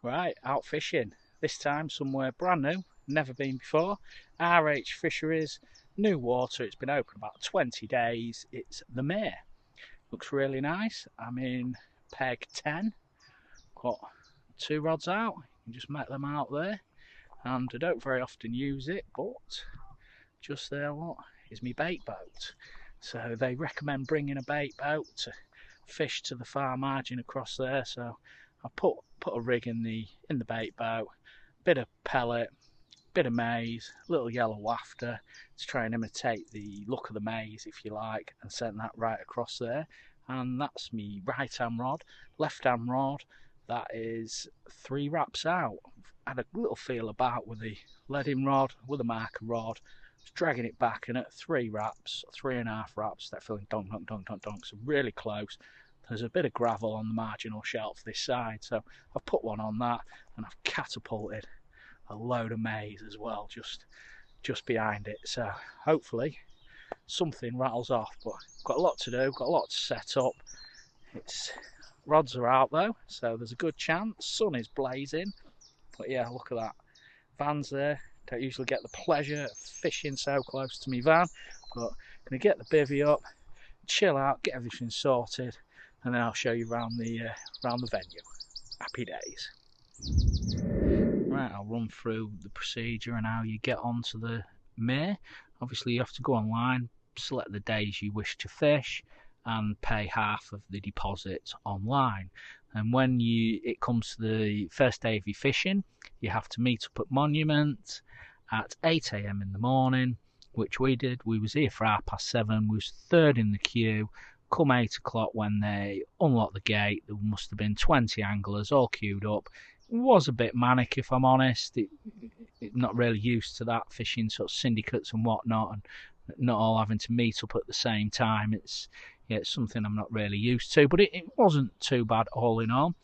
Right, out fishing. This time somewhere brand new, never been before. R H Fisheries, new water. It's been open about 20 days. It's the Mere. Looks really nice. I'm in peg 10. Got two rods out. You can just met them out there. And I don't very often use it, but just there, what is my bait boat? So they recommend bringing a bait boat to fish to the far margin across there. So I put a rig in the bait boat, bit of pellet, bit of maize, little yellow wafter to try and imitate the look of the maize, if you like, and send that right across there. And that's me right hand rod, left hand rod. That is 3 wraps out. Had a little feel about with the leading rod, with a marker rod, dragging it back, and at 3 wraps, 3.5 wraps, they're feeling donk, donk, donk, donk, donk, so really close. There's a bit of gravel on the marginal shelf this side, so I've put one on that, and I've catapulted a load of maize as well, just behind it. So hopefully something rattles off, but got a lot to do, got a lot to set up. It's rods are out though, so there's a good chance. Sun is blazing, but yeah, look at that. Van's there. Don't usually get the pleasure of fishing so close to me van, but I'm gonna get the bivvy up, chill out, get everything sorted, and then I'll show you around the venue. Happy days. Right, I'll run through the procedure and how you get onto the Mere. Obviously, you have to go online, select the days you wish to fish, and pay half of the deposit online. And when it comes to the first day of your fishing, you have to meet up at Monument at 8 a.m. in the morning, which we did. We was here for 7:30. We was third in the queue. Come 8 o'clock when they unlocked the gate, there must have been 20 anglers all queued up. It was a bit manic, if I'm honest. Not really used to that, fishing sort of syndicates and whatnot, and not all having to meet up at the same time. It's something I'm not really used to, but it wasn't too bad all in all.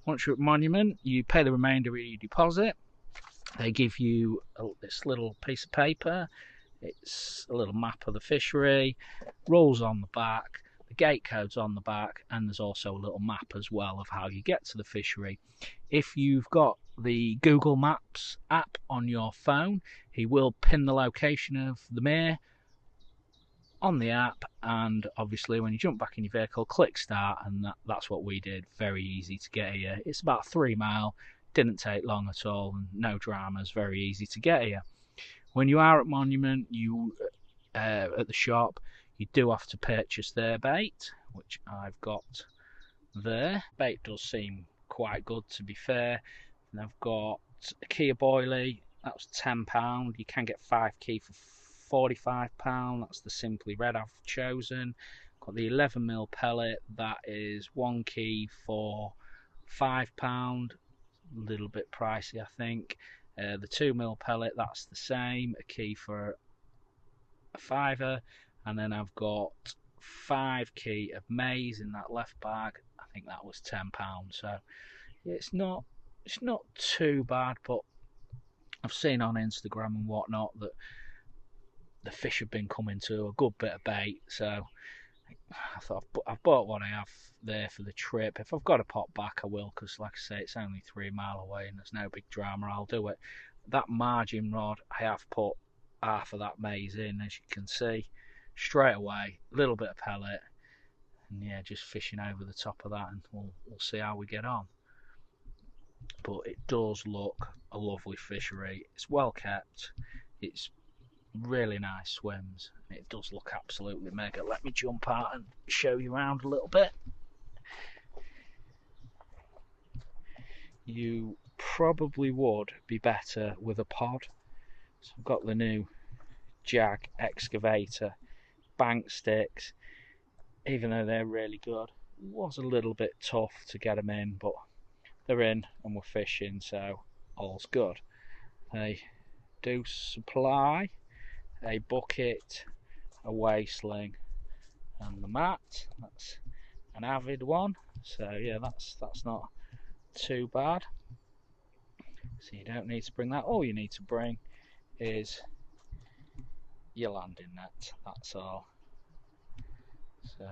Once you're at Monument, you pay the remainder of your deposit. They give you this little piece of paper. It's a little map of the fishery, rules on the back, the gate code's on the back, and there's also a little map as well of how you get to the fishery. If you've got the Google Maps app on your phone, he will pin the location of the Mere on the app, and obviously when you jump back in your vehicle, click start, and that's what we did. Very easy to get here. It's about 3 mile, didn't take long at all, and no dramas, very easy to get here. When you are at Monument, you at the shop, you do have to purchase their bait, which I've got there. Bait does seem quite good, to be fair. And I've got a key of boilie, that was £10. You can get 5 key for £45. That's the Simply Red I've chosen. Got the 11mm pellet, that is 1 key for £5. A little bit pricey, I think. The 2mm pellet, that's the same, a key for a £5. And then I've got 5 key of maize in that left bag. I think that was £10. So yeah, it's not too bad, but I've seen on Instagram and whatnot that the fish have been coming to a good bit of bait, so I thought I've bought what I have there for the trip. If I've got to pop back, I will, because like I say, it's only 3 mile away and there's no big drama. I'll do it. That margin rod, I have put half of that maize in, as you can see, straight away. A little bit of pellet, and yeah, just fishing over the top of that, and we'll see how we get on. But it does look a lovely fishery. It's well kept. It's really nice swims. It does look absolutely mega. Let me jump out and show you around a little bit. You probably would be better with a pod. So I've got the new Jag excavator bank sticks. Even though they're really good, it was a little bit tough to get them in, but they're in and we're fishing, so all's good. They do supply a bucket, a weigh sling, and the mat. That's an Avid one, so yeah, that's not too bad. So you don't need to bring that. All you need to bring is your landing net, that's all. So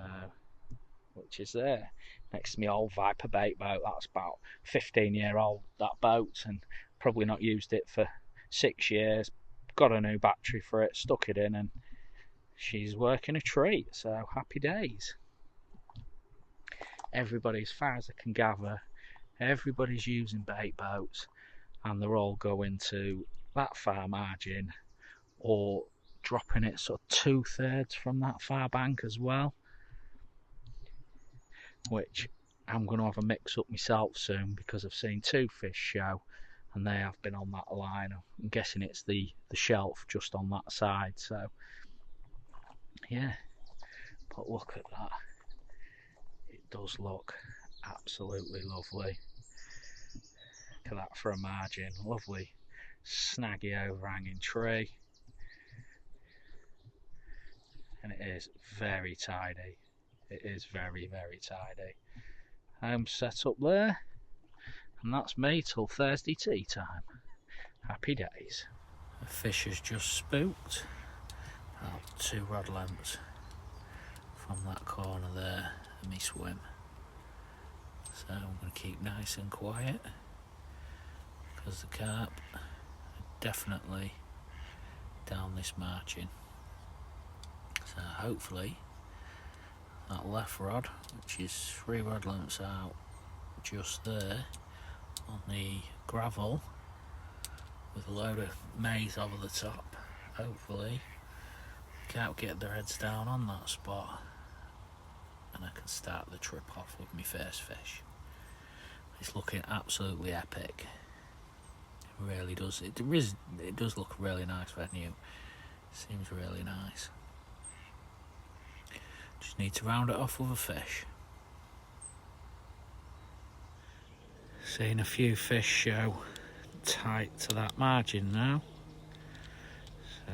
which is there next to my old Viper bait boat. That's about 15-year-old, that boat, and probably not used it for 6 years. Got a new battery for it, stuck it in, and she's working a treat, so happy days. Everybody, as far as I can gather, everybody's using bait boats, and they're all going to that far margin or dropping it sort of 2/3 from that far bank as well, which I'm going to have a mix up myself soon because I've seen 2 fish show and they have been on that line. I'm guessing it's the shelf just on that side, so yeah, but look at that, it does look absolutely lovely. Look at that for a margin, lovely snaggy overhanging tree, and it is very tidy. It is very, very tidy. I'm set up there, and that's me till Thursday tea time. Happy days. The fish has just spooked about 2 rod lengths from that corner there of me swim, so I'm going to keep nice and quiet because the carp are definitely down this margin. So hopefully that left rod, which is 3 rod lengths out just there on the gravel with a load of maize over the top, hopefully can't get their heads down on that spot and I can start the trip off with my first fish. It's looking absolutely epic. It really does. It does look really nice for new. Seems really nice. Just need to round it off with a fish. Seeing a few fish show tight to that margin now, so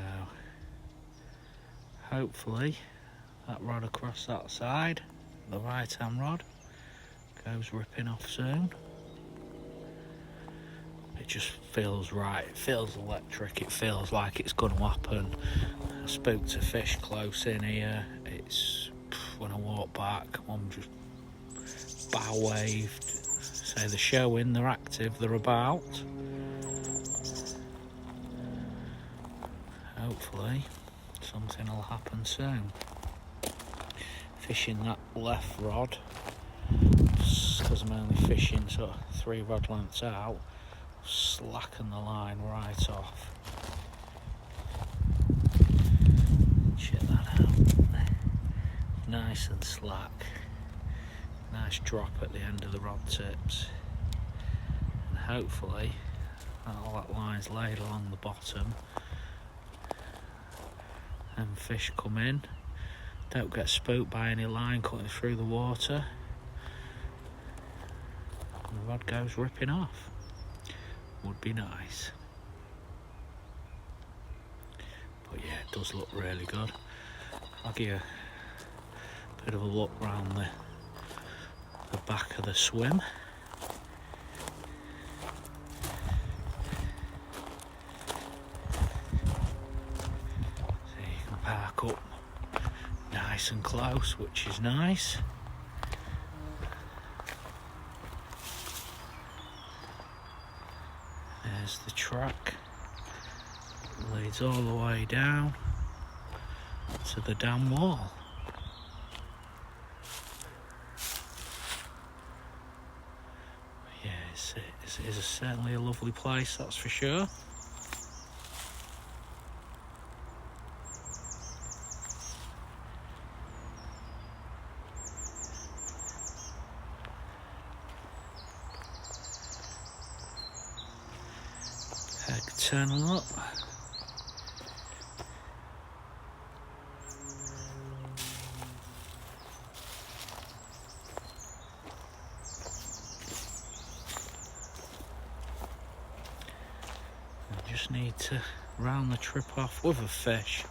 hopefully that rod across that side, the right hand rod, goes ripping off soon. It just feels right, it feels electric, it feels like it's going to happen. I spooked a fish close in here. It's when I walk back, one just bow waved. Say they're showing, they're active, they're about. Hopefully something will happen soon. Fishing that left rod, because I'm only fishing sort of 3 rod lengths out, slacken the line right off. Check that out. Nice and slack. Nice drop at the end of the rod tips. And hopefully all that line's laid along the bottom and fish come in, don't get spooked by any line cutting through the water, and the rod goes ripping off. Would be nice. But yeah, it does look really good. I'll give you a bit of a look round the back of the swim. So you can park up nice and close, which is nice. There's the track. It leads all the way down to the dam wall. Yeah, it is certainly a lovely place, that's for sure. Heck, turning up. Just need to round the trip off with a fish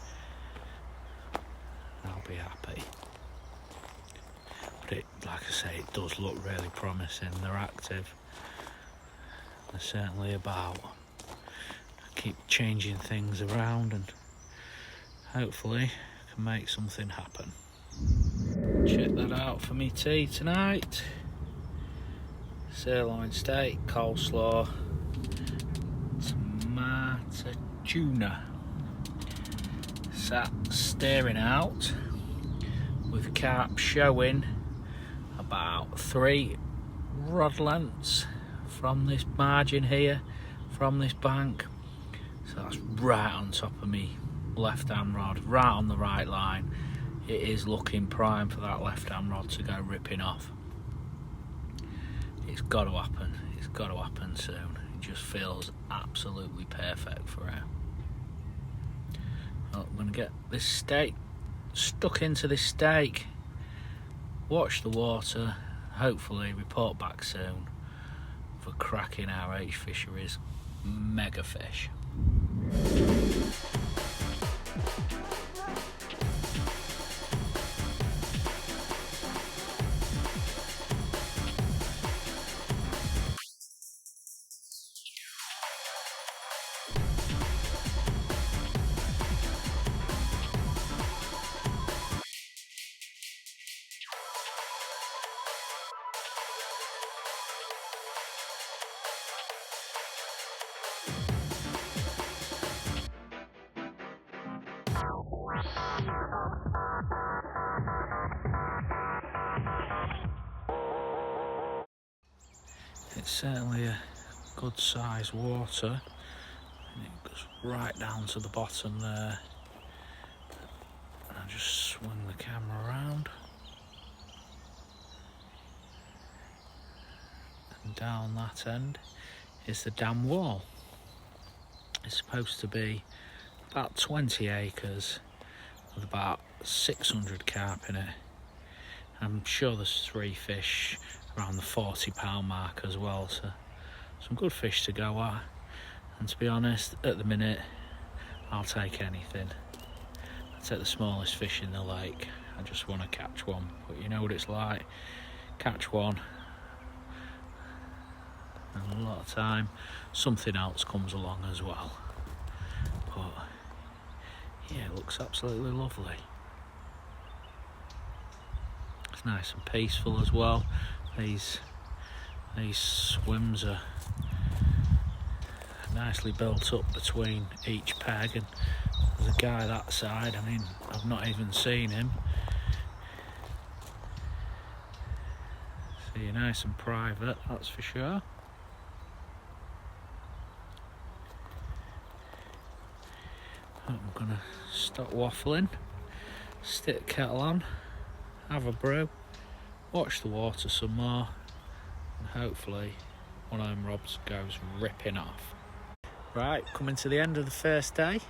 and I'll be happy. But it, like I say, it does look really promising. They're active. They're certainly about. I keep changing things around and hopefully can make something happen. Check that out for me tea tonight. Sirloin steak, coleslaw, tomato tuna. Sat staring out with carp showing about 3 rod lengths from this margin here, from this bank. So that's right on top of me left hand rod, right on the right line. It is looking prime for that left hand rod to go ripping off. It's got to happen. It's got to happen soon. It just feels absolutely perfect for it. Well, I'm going to get this steak stuck into this steak, watch the water, hopefully report back soon for cracking R H Fisheries mega fish. It's certainly a good size water, and it goes right down to the bottom there. And I just swing the camera around, and down that end is the dam wall. It's supposed to be about 20 acres with about 600 carp in it. I'm sure there's 3 fish around the 40-pound mark as well, so some good fish to go at. And to be honest, at the minute I'll take anything. I'll take the smallest fish in the lake. I just want to catch one, but you know what it's like, catch one and a lot of time something else comes along as well. But yeah, it looks absolutely lovely. It's nice and peaceful as well. These swims are nicely built up between each peg, and there's a guy that side. I mean, I've not even seen him. So you're nice and private, that's for sure. I'm gonna stop waffling, stick the kettle on, have a brew, watch the water some more, and hopefully one of them rods goes ripping off. Right, coming to the end of the first day.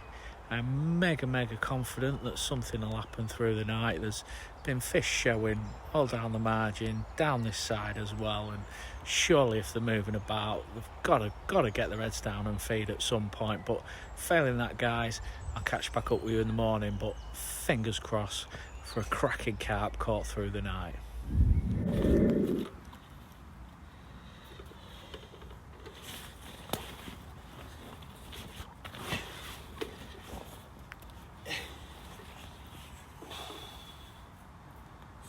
I'm mega confident that something will happen through the night. There's been fish showing all down the margin, down this side as well, and surely if they're moving about, they've got to get their heads down and feed at some point. But failing that, guys, I'll catch back up with you in the morning, but fingers crossed for a cracking carp caught through the night.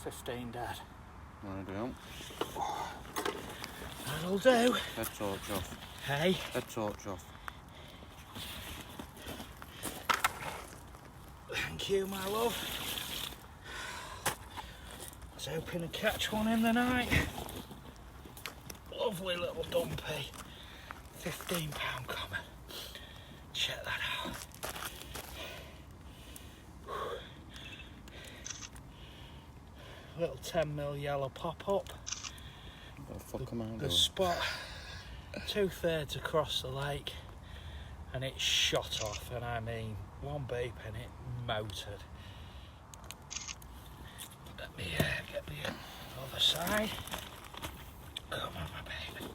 $15 dead. I don't. That'll do. Head torch off. Hey? Head torch off. Thank you, my love. I was hoping to catch one in the night. Lovely little dumpy. £15 common. Check that out. Little 10mm yellow pop-up. The spot 2/3 across the lake, and it shot off, and I mean one beep and it motored. Let me get the other side. Come on, my baby.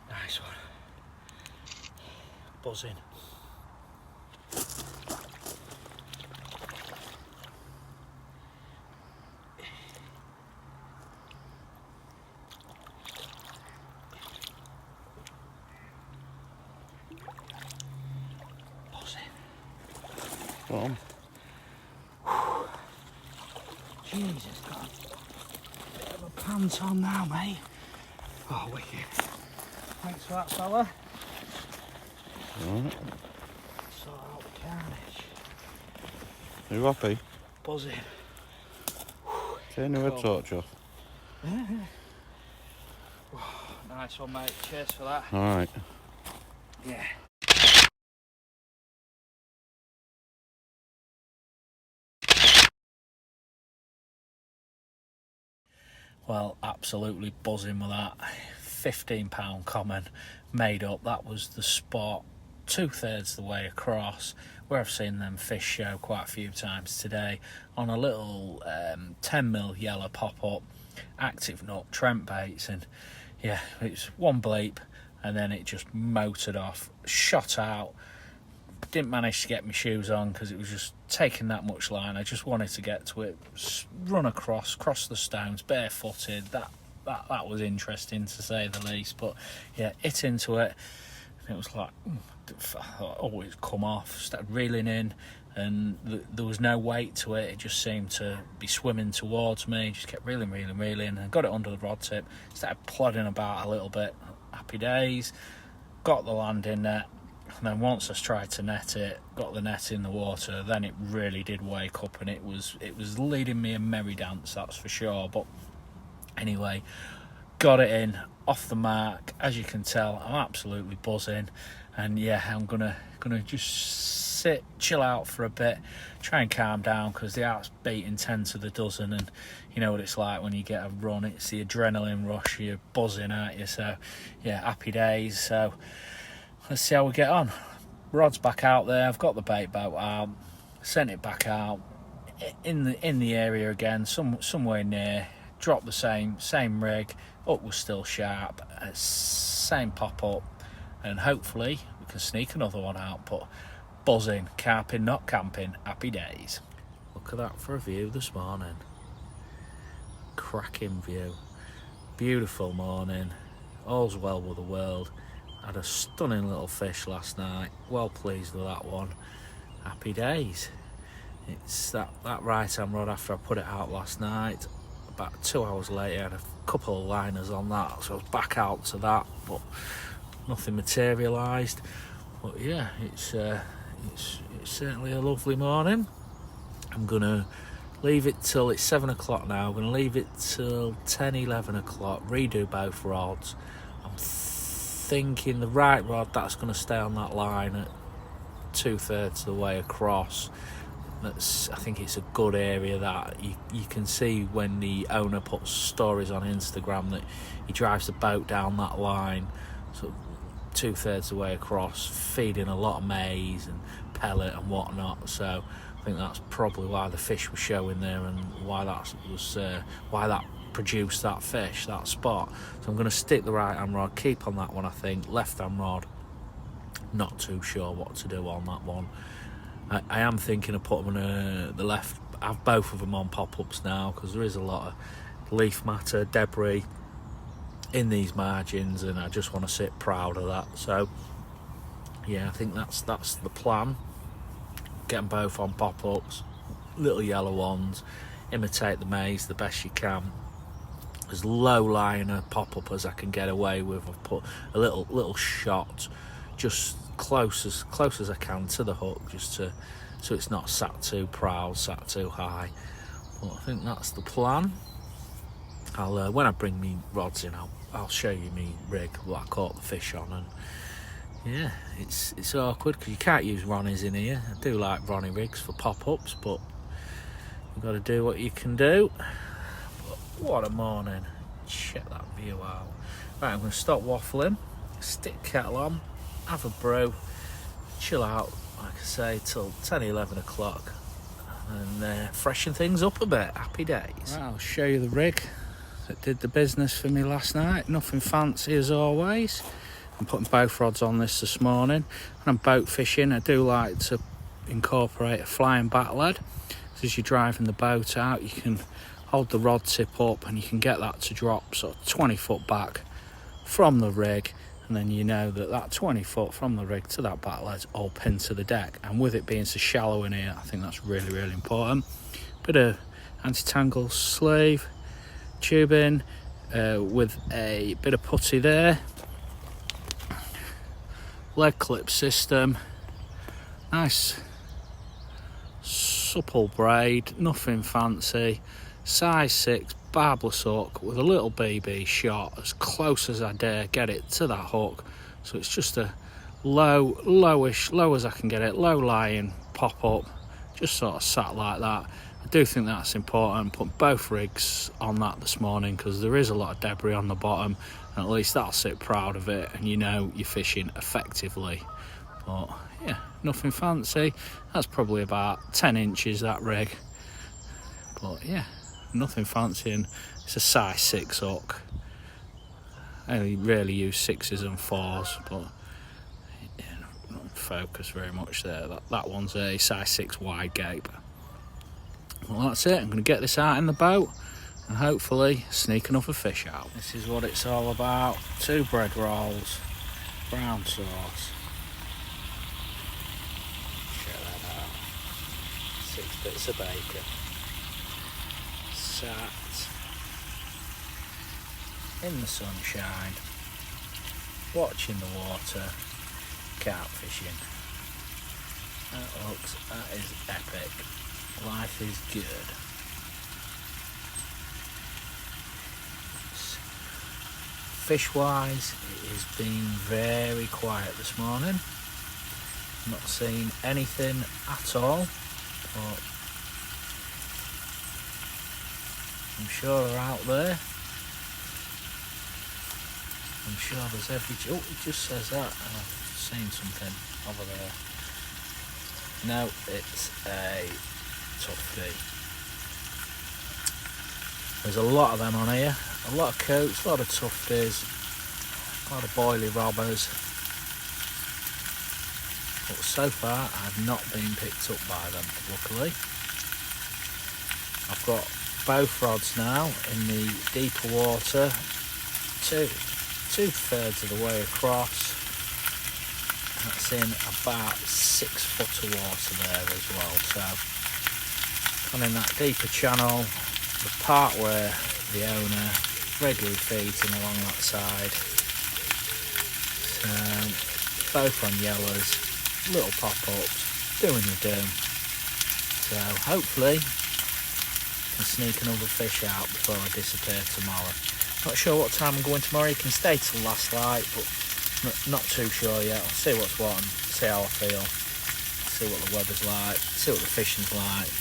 Nice one. Buzzing. Got 'em. Jesus, got a bit of a pant on now, mate. Oh, wicked. Thanks for that, fella. Alright. Sort out the carnage. Are you happy? Buzzing. Turn your Cool. torch off. Nice one, mate. Cheers for that. Alright. Yeah. Well, absolutely buzzing with that. £15 common made up. That was the spot 2/3 the way across, where I've seen them fish show quite a few times today, on a little 10mm yellow pop-up active nut Trent baits. And yeah, it's one bleep and then it just motored off, shot out. Didn't manage to get my shoes on because it was just taking that much line. I just wanted to get to it, run across the stones barefooted. That was interesting, to say the least. But yeah, hit into it, and it was like, oh, it's come off. Started reeling in, and there was no weight to it. It just seemed to be swimming towards me. Just kept reeling, and got it under the rod tip. Started plodding about a little bit. Happy days. Got the landing net. And then once I tried to net it, got the net in the water, then it really did wake up, and it was leading me a merry dance, that's for sure. But anyway, got it in, off the mark. As you can tell, I'm absolutely buzzing, and yeah, I'm gonna just sit, chill out for a bit, try and calm down, because the heart's beating 10 to the dozen, and you know what it's like when you get a run. It's the adrenaline rush, you're buzzing, aren't you? So yeah, happy days. So let's see how we get on. Rod's back out there. I've got the bait boat out. Sent it back out in the area again, somewhere near. Dropped the same rig. Up was still sharp. Same pop up, and hopefully we can sneak another one out. But buzzing, carping, not camping. Happy days. Look at that for a view this morning. Cracking view. Beautiful morning. All's well with the world. Had a stunning little fish last night. Well pleased with that one. Happy days. It's that right hand rod after I put it out last night. About 2 hours later, I had a couple of liners on that, so I was back out to that, but nothing materialised. But yeah, it's certainly a lovely morning. I'm gonna leave it till it's 7 o'clock now. I'm gonna leave it till 10, 11 o'clock. Redo both rods. I'm thinking the right rod, that's going to stay on that line at 2/3 of the way across. I think it's a good area that you can see when the owner puts stories on Instagram that he drives the boat down that line, so 2/3 of the way across, feeding a lot of maize and pellet and whatnot. So I think that's probably why the fish were showing there, and why that produced that fish, that spot. So I'm going to stick the right hand rod, keep on that one. I think left hand rod, not too sure what to do on that one. I am thinking of putting the left, have both of them on pop-ups now, because there is a lot of leaf matter, debris in these margins, and I just want to sit proud of that. So yeah, I think that's the plan. Get them both on pop-ups, little yellow ones, imitate the maize the best you can. As low lying a pop-up as I can get away with. I've put a little shot just close as I can to the hook, just so it's not sat too proud, sat too high. But I think that's the plan. I'll when I bring me rods in, I'll show you me rig what I caught the fish on. And yeah, it's awkward because you can't use Ronnies in here. I do like Ronnie rigs for pop-ups, but you've got to do what you can do. What a morning. Check that view out. Right, I'm going to stop waffling, stick kettle on, have a brew, chill out, like I say, till 10, 11 o'clock, and freshen things up a bit. Happy days. Right, I'll show you the rig that did the business for me last night. Nothing fancy as always. I'm putting both rods on this morning. When I'm boat fishing, I do like to incorporate a flying back lead. So as you're driving the boat out, you can hold the rod tip up and you can get that to drop sort of 20 foot back from the rig, and then you know that 20 foot from the rig to that battle head's all pinned to the deck, and with it being so shallow in here, I think that's really, really important. Bit of anti-tangle sleeve tubing with a bit of putty there, leg clip system, nice supple braid, nothing fancy, size 6 barbless hook with a little BB shot as close as I dare get it to that hook, so it's just a low as I can get it, low lying pop up, just sort of sat like that. I do think that's important. Put both rigs on that this morning because there is a lot of debris on the bottom, and at least that'll sit proud of it and you know you're fishing effectively. But yeah, nothing fancy. That's probably about 10 inches, that rig, but yeah, nothing fancy, and it's a size 6 hook. I only really use 6s and 4s, but yeah, not focus very much there. That one's a size 6 wide gape. Well, that's it. I'm going to get this out in the boat and hopefully sneak another fish out. This is what it's all about. 2 bread rolls, brown sauce. Check that out. 6 bits of bacon. Sat in the sunshine, watching the water, carp fishing. That is epic. Life is good. Fish wise, it has been very quiet this morning. Not seen anything at all, but I'm sure they're out there. I'm sure there's every... Oh, it just says that. I've seen something over there. No, it's a tufty. There's a lot of them on here. A lot of coats, a lot of tufties, a lot of boilie robbers. But so far, I've not been picked up by them, luckily. I've got both rods now in the deeper water, two-thirds of the way across. That's in about 6 foot of water there as well. So, and in that deeper channel, the part where the owner regularly feeds in along that side. So, both on yellows, little pop-ups, doing the do. So hopefully I can sneak another fish out before I disappear tomorrow. Not sure what time I'm going tomorrow. You can stay till last light, but not too sure yet. I'll see what's what and see how I feel. See what the weather's like, see what the fishing's like.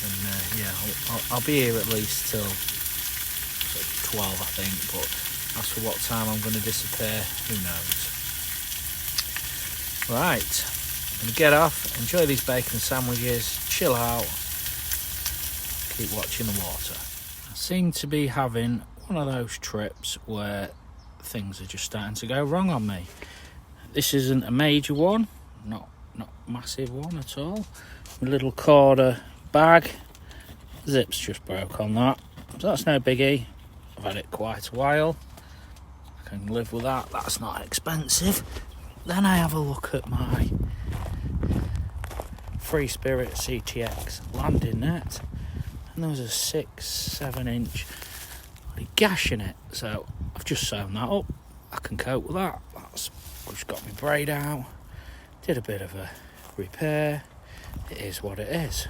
And yeah, I'll be here at least till 12, I think, but as for what time I'm going to disappear, who knows. Right, I'm going to get off, enjoy these bacon sandwiches, chill out, keep watching the water. I seem to be having one of those trips where things are just starting to go wrong on me. This isn't a major one, not massive one at all. My little quarter bag, zip's just broke on that, so that's no biggie. I've had it quite a while, I can live with that, that's not expensive. Then I have a look at my Free Spirit CTX landing net, and there was a 6-7 inch gash in it, so I've just sewn that up. I can cope with that. I've just got my braid out, did a bit of a repair. It is what it is.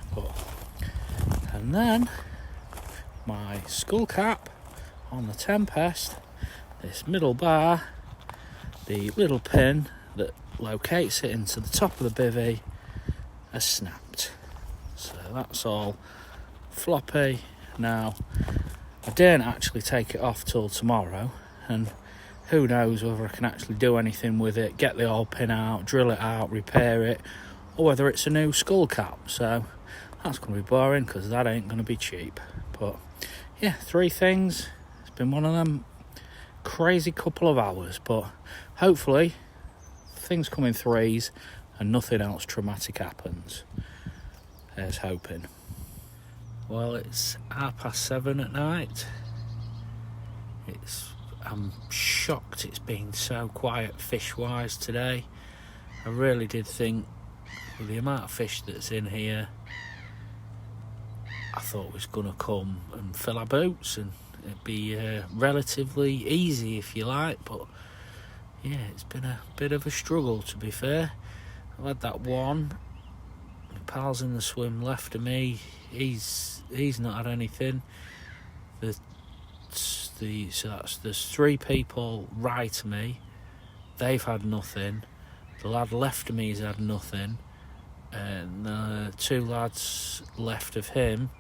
And then my skull cap on the Tempest, this middle bar, the little pin that locates it into the top of the bivvy has snapped. So that's all floppy. Now, I daren't actually take it off till tomorrow, and who knows whether I can actually do anything with it, get the old pin out, drill it out, repair it, or whether it's a new skull cap. So that's going to be boring because that ain't going to be cheap. But yeah, 3 things. It's been one of them crazy couple of hours, but hopefully things come in 3s and nothing else traumatic happens. There's hoping. Well, it's 7:30 at night. It's I'm shocked it's been so quiet fish-wise today. I really did think, with the amount of fish that's in here, I thought it was going to come and fill our boats and it'd be relatively easy, if you like, but yeah, it's been a bit of a struggle, to be fair. I've had that one. My pal's in the swim left of me. He's not had anything. There's 3 people right of me. They've had nothing. The lad left of me has had nothing, and the 2 lads left of him,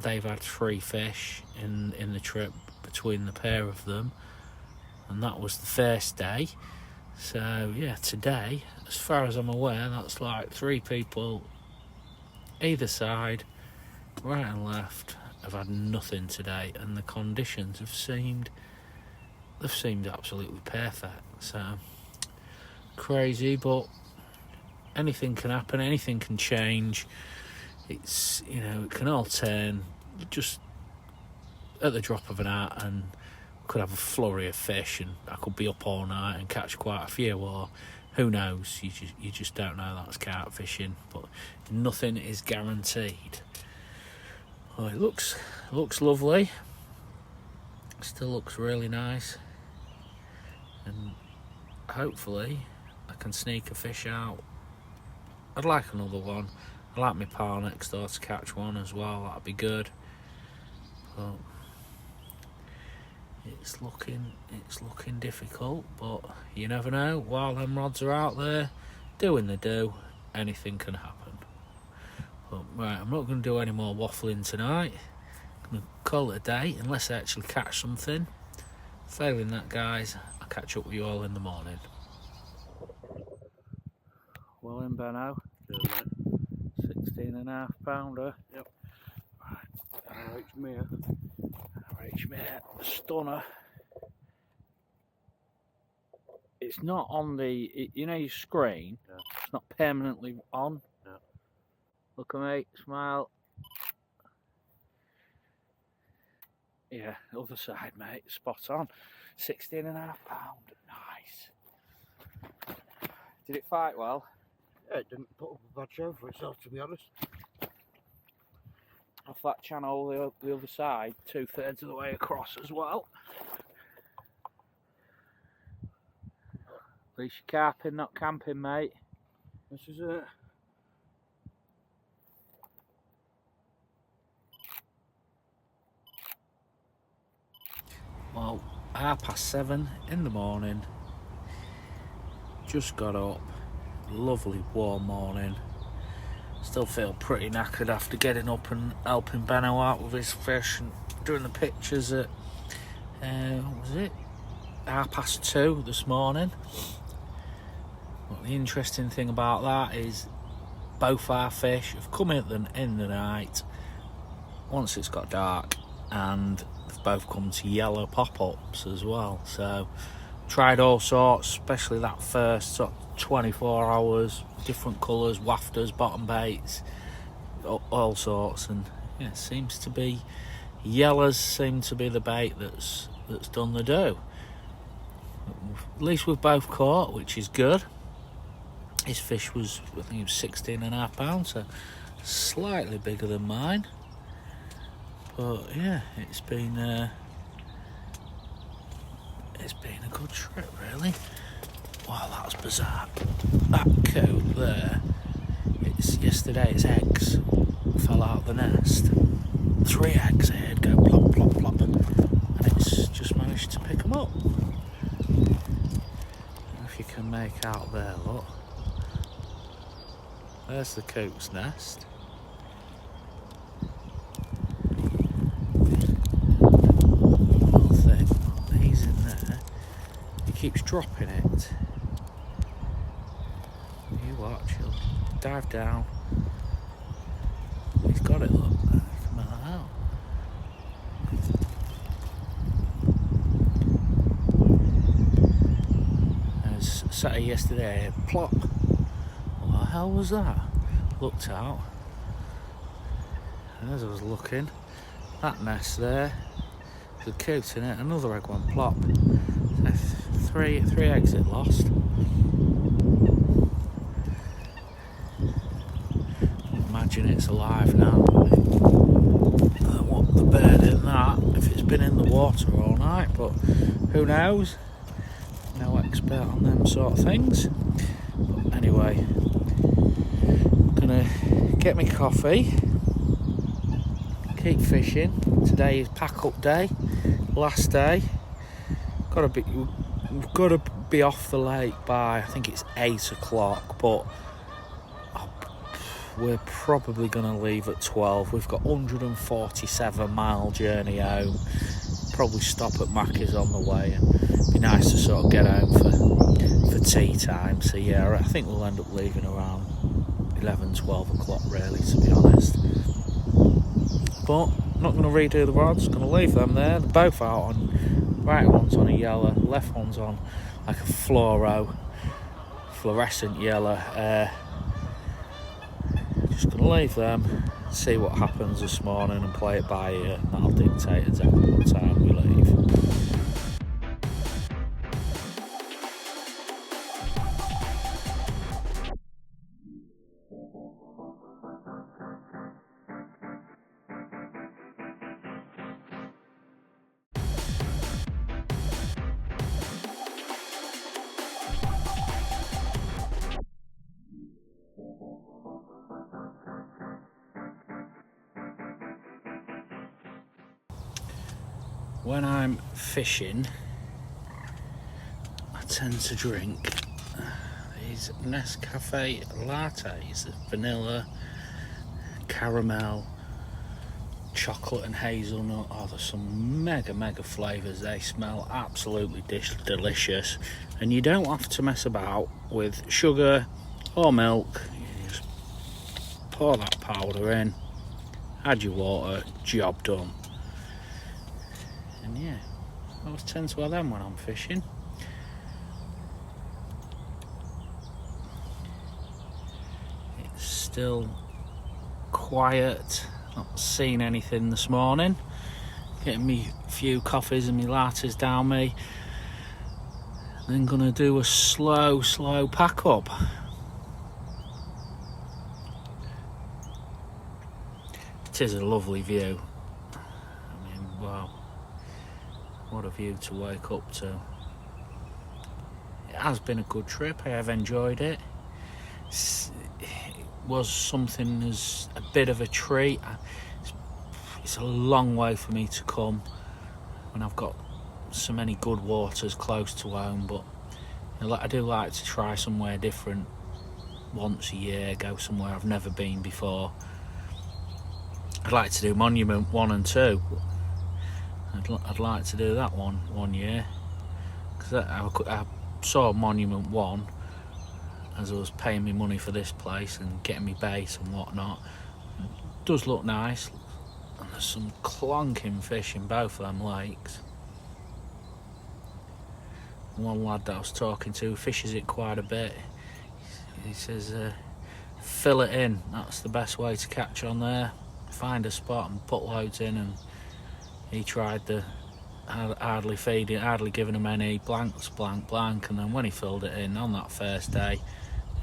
they've had 3 fish in the trip between the pair of them, and that was the first day. So yeah, today, as far as I'm aware, that's like 3 people either side, right and left, have had nothing today, and the conditions have seemed absolutely perfect. So crazy, but anything can happen, anything can change. It's, it can all turn just at the drop of an hat, and could have a flurry of fish, and I could be up all night and catch quite a few, or who knows, you just don't know. That's carp fishing, but nothing is guaranteed. Well, it looks lovely, still looks really nice, and hopefully I can sneak a fish out. I'd like another one. I like my pal next door to catch one as well, that'd be good. But it's looking difficult, but you never know. While them rods are out there doing the do, anything can happen. But right, I'm not going to do any more waffling tonight. I'm going to call it a day unless I actually catch something. Failing that, guys, I'll catch up with you all in the morning. Well in, Benno. 16.5 pounder. Yep. Right. R H Mare, stunner. It's not on the, your screen. Yeah. It's not permanently on. Yeah. Look at me, smile. Yeah, other side, mate, spot on. 16.5 pound, nice. Did it fight well? Yeah, it didn't put up a bad show for itself, to be honest. Off that channel, the other side, 2/3 of the way across as well. At least you're carping, not camping, mate. This is it. Well, 7:30 in the morning. Just got up. Lovely warm morning. Still feel pretty knackered after getting up and helping Benno out with his fish and doing the pictures at, what was it? 2:30 this morning. But the interesting thing about that is both our fish have come in the night once it's got dark, and they've both come to yellow pop-ups as well. So tried all sorts, especially that first sort of 24 hours, different colours, wafters, bottom baits, all sorts, and yeah, seems to be yellows seem to be the bait that's done the do. At least we've both caught, which is good. His fish was, I think it was 16.5 pounds, so slightly bigger than mine. But yeah, it's been a good trip, really. Wow, that's bizarre. That coot there, yesterday its eggs fell out of the nest. 3 eggs I heard go plop, plop, plop, and it's just managed to pick them up. I don't know if you can make out there, look. There's the coot's nest. Little thing, he's in there. He keeps dropping it. You watch, he'll dive down. He's got it, look. Come out. I was sat here yesterday, plop. What the hell was that? Looked out. And as I was looking, that nest there, It's a coot, isn't it? Another egg went plop. So three eggs it lost. Imagine it's alive now. What the bird in that if it's been in the water all night, but who knows? No expert on them sort of things. But anyway, gonna get me coffee, keep fishing. Today is pack up day, last day. We've got to be off the lake by, I think it's 8 o'clock, but we're probably going to leave at 12. We've got 147-mile journey home. Probably stop at Mackie's on the way, and it'd be nice to sort of get home for tea time. So yeah, I think we'll end up leaving around 11, 12 o'clock really, to be honest. But I'm not going to redo the rods, going to leave them there. They're both out on, right one's on a yellow, left one's on like a fluorescent yellow. Just going to leave them, see what happens this morning and play it by ear, and that'll dictate exactly what time we leave. When I'm fishing, I tend to drink these Nescafe lattes, vanilla, caramel, chocolate and hazelnut. Oh, there's some mega flavours. They smell absolutely delicious, and you don't have to mess about with sugar or milk. You just pour that powder in, add your water, job done. And yeah, I always tend to have them when I'm fishing. It's still quiet, not seen anything this morning. Getting me a few coffees and me lattes down me. Then gonna do a slow pack up. It is a lovely view. I mean, wow. What a view to wake up to. It has been a good trip. I have enjoyed it. It was something as a bit of a treat. It's a long way for me to come when I've got so many good waters close to home, but I do like to try somewhere different once a year, go somewhere I've never been before. I'd like to do Monument 1 and 2. I'd like to do that one year, because I saw Monument 1 as I was paying me money for this place and getting me bait and whatnot. It does look nice, and there's some clonking fish in both of them lakes. One lad that I was talking to fishes it quite a bit. He says fill it in, that's the best way to catch on there. Find a spot and put loads in, and he tried the hardly feeding, hardly giving him any, blank, and then when he filled it in on that first day,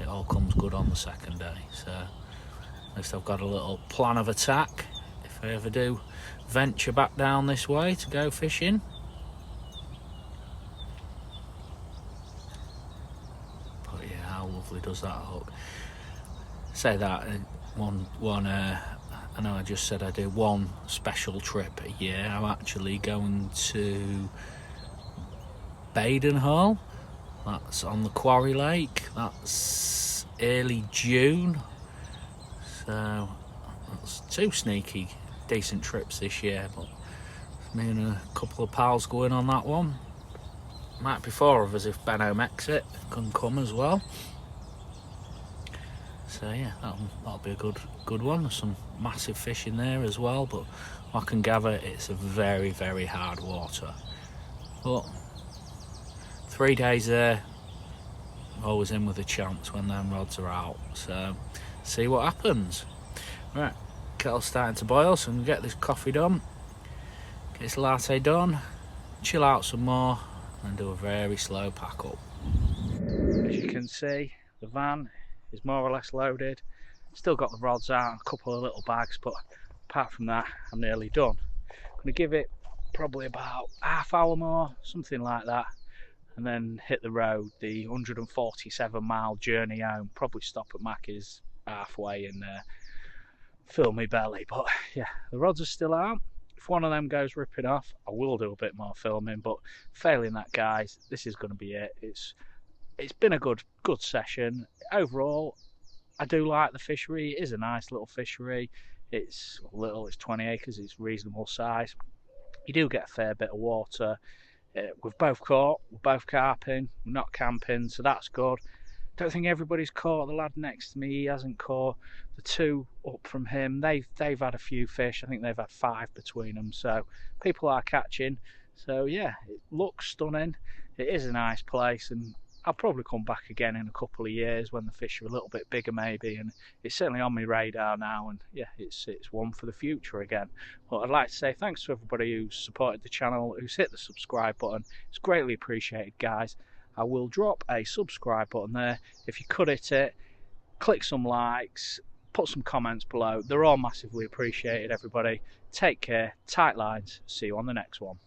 it all comes good on the second day. So at least I've got a little plan of attack if I ever do venture back down this way to go fishing. But yeah, how lovely does that look? Say that I know I just said I do one special trip a year. I'm actually going to Badenhall. That's on the Quarry Lake. That's early June. So that's two sneaky, decent trips this year. But me and a couple of pals going on that one. Might be 4 of us if Benno makes it. Can come as well. So yeah, that'll be a good one. There's some massive fish in there as well, but I can gather it's a very hard water. But 3 days there, always in with a chance when them rods are out. So see what happens. Right, kettle's starting to boil, so I'm gonna get this coffee done, It's latte done, chill out some more and do a very slow pack up. As you can see, the van is more or less loaded. Still got the rods out and a couple of little bags, but apart from that, I'm nearly done. I'm going to give it probably about half hour more, something like that, and then hit the road, the 147-mile journey home. Probably stop at Mackey's halfway and fill my belly. But yeah, the rods are still out. If one of them goes ripping off, I will do a bit more filming, but failing that, guys, this is going to be it. It's been a good session. Overall, I do like the fishery. It is a nice little fishery. It's little, it's 20 acres, it's reasonable size. You do get a fair bit of water. We've both caught, we're both carping, we're not camping, so that's good. Don't think everybody's caught. The lad next to me, he hasn't caught. The two up from him, they've had a few fish. I think they've had 5 between them. So people are catching. So yeah, it looks stunning. It is a nice place, and I'll probably come back again in a couple of years when the fish are a little bit bigger maybe, and it's certainly on my radar now, and yeah, it's one for the future again. But I'd like to say thanks to everybody who's supported the channel, who's hit the subscribe button. It's greatly appreciated, guys. I will drop a subscribe button there. If you could hit it, click some likes, put some comments below. They're all massively appreciated, everybody. Take care, tight lines, see you on the next one.